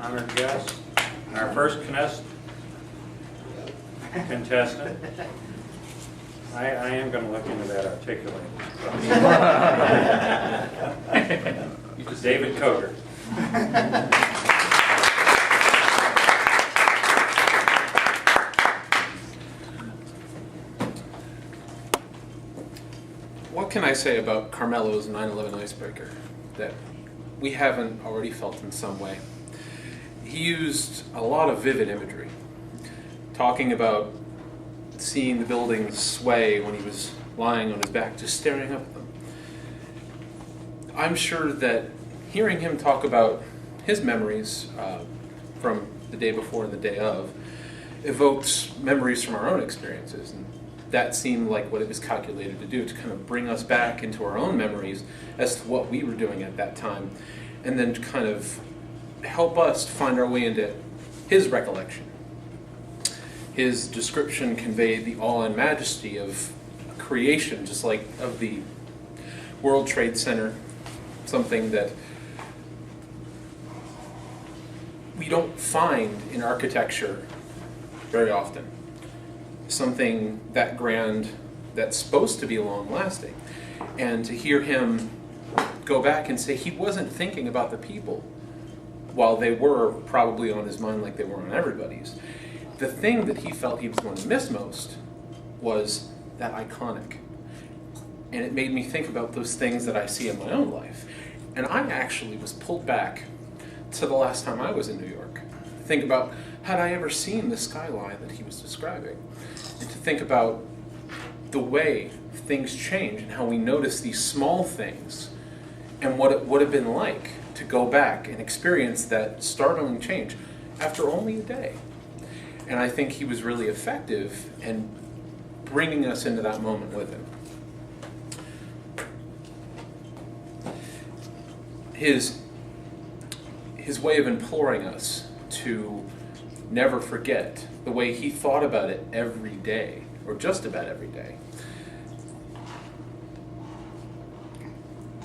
honored guests, and our first contestant. I am going to look into that articulating. David Coder. What can I say about Carmelo's 9/11 icebreaker that we haven't already felt in some way? He used a lot of vivid imagery, talking about seeing the buildings sway when he was lying on his back, just staring up at them. I'm sure that hearing him talk about his memories from the day before and the day of evokes memories from our own experiences, and that seemed like what it was calculated to do, to kind of bring us back into our own memories as to what we were doing at that time, and then to kind of help us find our way into his recollection. His description conveyed the awe and majesty of creation, just like of the World Trade Center, something that we don't find in architecture very often. Something that grand, that's supposed to be long-lasting. And to hear him go back and say he wasn't thinking about the people, while they were probably on his mind like they were on everybody's. The thing that he felt he was going to miss most was that iconic. And it made me think about those things that I see in my own life. And I actually was pulled back to the last time I was in New York. Think about, had I ever seen the skyline that he was describing? And to think about the way things change and how we notice these small things and what it would have been like to go back and experience that startling change after only a day. And I think he was really effective in bringing us into that moment with him. His way of imploring us to never forget, the way he thought about it every day, or just about every day,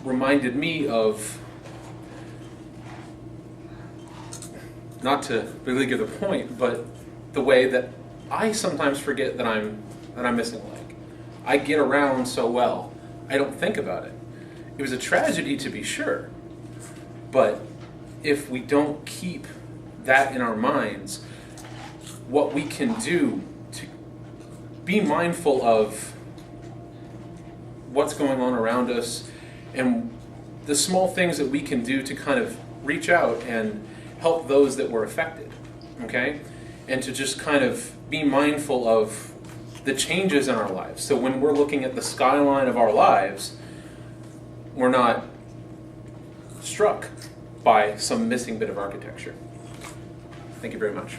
reminded me of, not to really give the point, but the way that I sometimes forget that I'm missing a leg. I get around so well, I don't think about it. It was a tragedy, to be sure, but if we don't keep that in our minds, what we can do to be mindful of what's going on around us and the small things that we can do to kind of reach out and help those that were affected, okay? And to just kind of be mindful of the changes in our lives. So when we're looking at the skyline of our lives, we're not struck by some missing bit of architecture. Thank you very much.